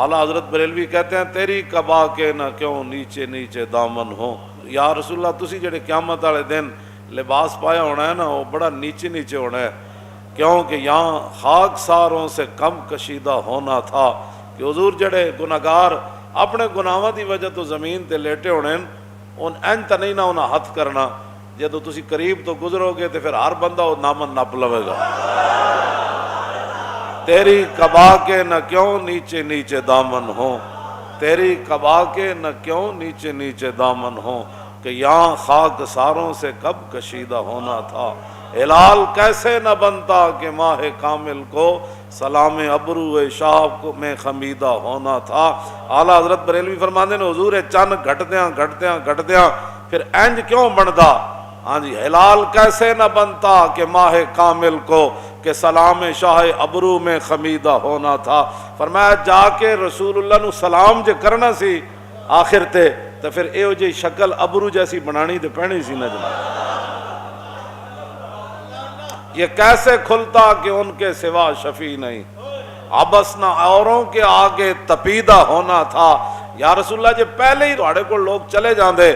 اعلیٰ حضرت بریلوی کہتے ہیں تیری قبا کے نہ کیوں نیچے نیچے دامن ہو. یا رسول اللہ تسی جڑے قیامت والے دن لباس پایا ہونا ہے نا وہ بڑا نیچے نیچے ہونا ہے, کیونکہ یہاں خاک ساروں سے کم کشیدہ ہونا تھا. کہ حضور جڑے گناہگار اپنے گناہاں دی وجہ تو زمین تے لیٹے ہونے ان تا نہیں نہ انہاں ہاتھ کرنا, جدو تسی قریب تو گزرو گے تو پھر ہر بندہ وہ نامن نپ لوے گا. تیری قبا کے نہ کیوں نیچے نیچے دامن ہو, تیری قبا کے نہ کیوں نیچے نیچے دامن ہو, کہ یہاں خاک ساروں سے کب کشیدہ ہونا تھا. ہلال کیسے نہ بنتا کہ ماہ کامل کو سلام ابرو شاہ میں خمیدہ ہونا تھا. اعلیٰ حضرت بریلوی فرماندے نے حضور چند گھٹدیاں پھر اینج کیوں بندا. ہاں جی, ہلال کیسے نہ بنتا کہ ماہ کامل کو کہ سلام شاہ ابرو میں خمیدہ ہونا تھا. فرمایا جا کے رسول اللہ نو سلام جے کرنا سی آخر تے تو پھر اے جی شکل ابرو جیسی بنانی تے پہنی سی نہ جناب. یہ کیسے کھلتا کہ ان کے سوا شفیع نہیں, ابس نہ اوروں کے آگے تپیدہ ہونا تھا. یا رسول اللہ جے پہلے ہی تھوڑے کو لوگ چلے جاندے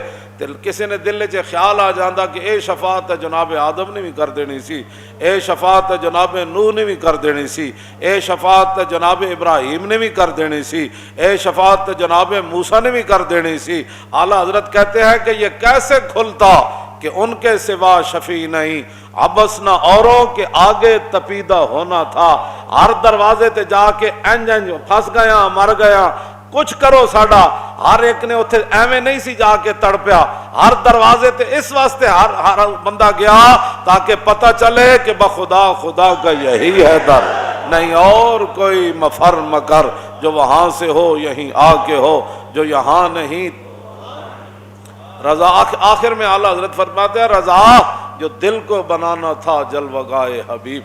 کسی نے دل چ خیال آ جاندہ کہ اے شفاعت جناب آدم نے بھی کر دینی سی, اے شفاعت جناب نوح نے بھی کر دینی سی, اے شفاعت جناب ابراہیم نے بھی کر دینی سی, اے شفاعت جناب موسیٰ نے بھی کر دینی سی. اعلیٰ حضرت کہتے ہیں کہ یہ کیسے کھلتا کہ ان کے سوا شفیع نہیں, ابس نہ اوروں کے آگے تپیدہ ہونا تھا. ہر دروازے تے جا کے انج پھنس گیا مر گیا کچھ کرو ساڈا, ہر ایک نے اتھے ایویں نہیں سی جا کے تڑپیا. ہر دروازے تے اس واسطے ہر بندہ گیا تاکہ پتہ چلے کہ بخدا خدا کا یہی ہے در, نہیں اور کوئی مفر مکر, جو وہاں سے ہو یہیں آ کے ہو, جو یہاں نہیں. رضا آخر میں اعلیٰ حضرت فرماتے ہیں رضا جو دل کو بنانا تھا جلوگائے حبیب.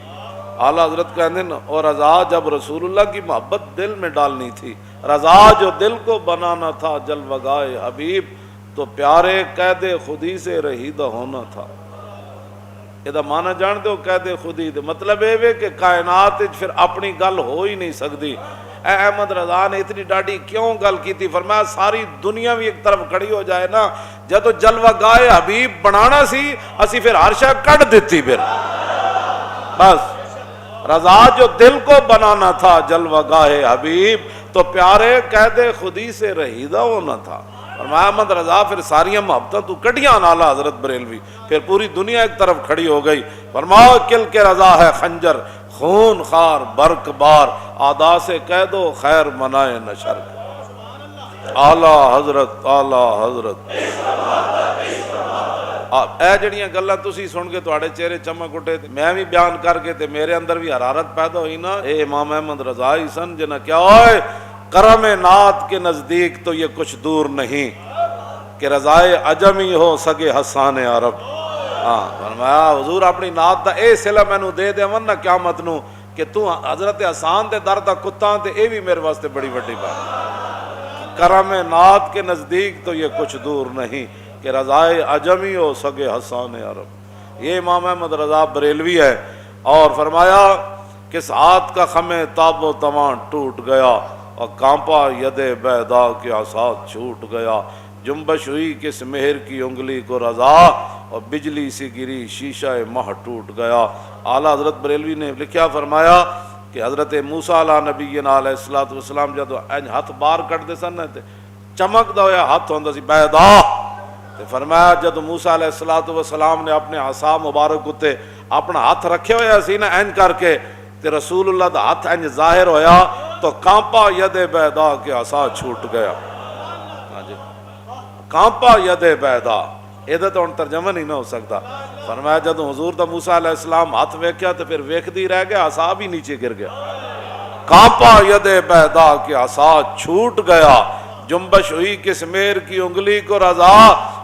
اعلیٰ حضرت کہتے ہیں اور رضا جب رسول اللہ کی محبت دل میں ڈالنی تھی, رضا جو دل کو بنانا تھا جلوگائے حبیب, تو پیارے قید خودی سے رہیدہ ہونا تھا. یہ معنی جانتے ہو قید خودی دے مطلب یہ کہ کائنات پھر اپنی گل ہو ہی نہیں سکتی. اے احمد رضا نے اتنی ڈاڈی کیوں گل کی تھی؟ فرمایا ساری دنیا بھی ایک طرف کھڑی ہو جائے نا, جب جلوہ گائے حبیب بنانا سی اسی پھر ہر شے کٹ دیتی. پھر بس رضا جو دل کو بنانا تھا جلوہ گائے حبیب, تو پیارے قید خودی سے رہیدہ ہونا تھا. فرمایا احمد رضا پھر ساری محبتیں تو کٹیاں. اعلیٰ حضرت بریلوی پھر پوری دنیا ایک طرف کھڑی ہو گئی. فرمایا کل کے رضا ہے خنجر خون خار برق بار, آدا سے قید و خیر منائے نشر. اعلیٰ حضرت اے جڑیاں گلاں تسی سن کے تواڈے چہرے چمک اٹھے, میں بھی بیان کر کے تے میرے اندر بھی حرارت پیدا ہوئی نا. اے امام احمد رضا ہی سن جنہ کیا ہوئے کرم نعت کے نزدیک تو یہ کچھ دور نہیں کہ رضائے عجمی ہو سگے حسان عرب. ہاں فرمایا حضور اپنی نعت دا اے صلہ مینوں دے دے ون نہ قیامت نو کہ تو حضرت حسان دے در دا کتا تے اے بھی میرے واسطے بڑی بڑی بات. کرم نعت کے نزدیک تو یہ کچھ دور نہیں کہ رضائے عجمی ہو سگے حسان عرب. یہ امام احمد رضا بریلوی ہے. اور فرمایا کس ہاتھ کا خم تاب و تواں ٹوٹ گیا, اور کانپا ید بیدا کے آسات چھوٹ گیا. جنبش ہوئی کس مہر کی انگلی کو رضا, اور بجلی سی گری شیشہ مہ ٹوٹ گیا. اعلیٰ حضرت بریلوی نے لکھا فرمایا کہ حضرت موسیٰ علیہ نبینا علیہ الصلوۃ والسلام جدو ہاتھ باہر کٹ دے سن چمک دا ہویا ہاتھ ہوندا سی بیدا. فرمایا جد موسیٰ علیہ الصلوۃ والسلام نے اپنے عصا مبارک اتے اپنا ہاتھ رکھے ہویا سی نا اینج کر کے, تے رسول اللہ دا ہاتھ اینج ظاہر ہویا تو کانپا ید بیدا کے عصا چھوٹ گیا. کانپا ید بیدا یہ تو ہن ترجمہ نہیں نہ ہو سکتا. فرمایا جد حضور دا موسیٰ علیہ السلام ہاتھ ویکھیا تو پھر ویکھدی رہ گیا, عصا بھی نیچے گر گیا. کانپا ید بیدا کے عصا چھوٹ گیا, جنبش ہوئی کس مہر کی انگلی کو رضا,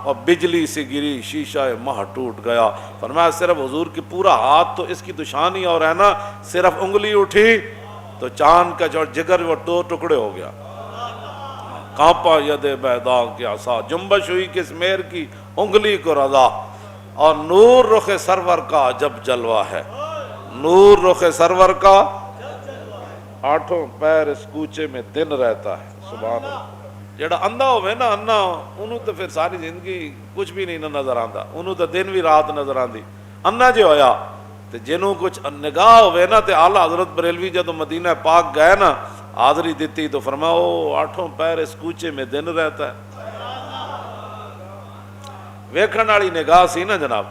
اور بجلی سے گری شیشہ مہ ٹوٹ گیا. فرمایا صرف حضور کی پورا ہاتھ تو اس کی تو شان ہی اور ہے نا, صرف انگلی اٹھی تو چاند کا جو جگر وہ دو ٹکڑے ہو گیا. کانپا ید بیدا کے عصا, جنبش ہوئی کس مہر کی انگلی کو رضا, اور نور رخ سرور کا جب جلوہ ہے. نور رخ سرور کا آٹھوں پیر اس کوچے میں دن رہتا ہے. سبحان اللہ. جڑا اندھا ہوئے نا انا انہوں تو پھر ساری زندگی کچھ بھی نہیں نظر آندا, انہوں تو دن بھی رات نظر آندی. انا جو ہویا تے جنوں کچھ نگاہ ہوئے نا تے اعلیٰ حضرت بریلوی جدو مدینہ پاک گئے نا حاضری دیتی تو فرمایا او آٹھوں پیر اس کوچے میں دن رہتا ہے. ویکھن والی نگاہ سی نا جناب.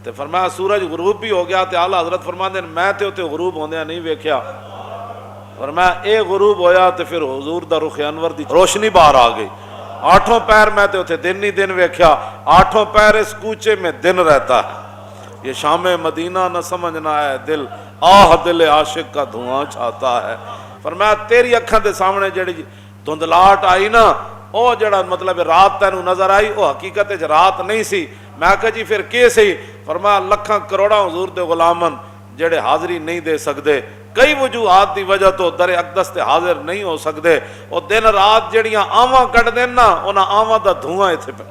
تے فرمایا سورج غروب بھی ہو گیا تے اعلیٰ حضرت فرماندے میں تے اوتے غروب ہوندیا نہیں ویکھیا. فرمایا اے غروب ہویا تے پھر حضور دا رخ انور دی روشنی باہر آ گئی. آٹھوں پیر میں تے اوتے دن ہی دن ویکھیا. آٹھوں پیر اس کوچے میں دن رہتا ہے. یہ شام مدینہ نہ سمجھنا ہے دل, آہ دل عاشق کا دھواں چھاتا ہے. فرمایا تیری اکھاں دے سامنے جڑی دھندلاہٹ آئی نا او جڑا مطلب رات تینوں نظر آئی او حقیقت وچ رات نہیں سی. میں کہا جی پھر کی سی؟ فرمایا لکھاں کروڑاں حضور دے غلامن جڑے حاضری نہیں دے سکدے, کئی وجوہات دی وجہ تو در اقدس تے حاضر نہیں ہو سکدے. او دن رات جڑیاں آواں کٹ دین نا انہاں آواں دا دھواں ایتھے پہ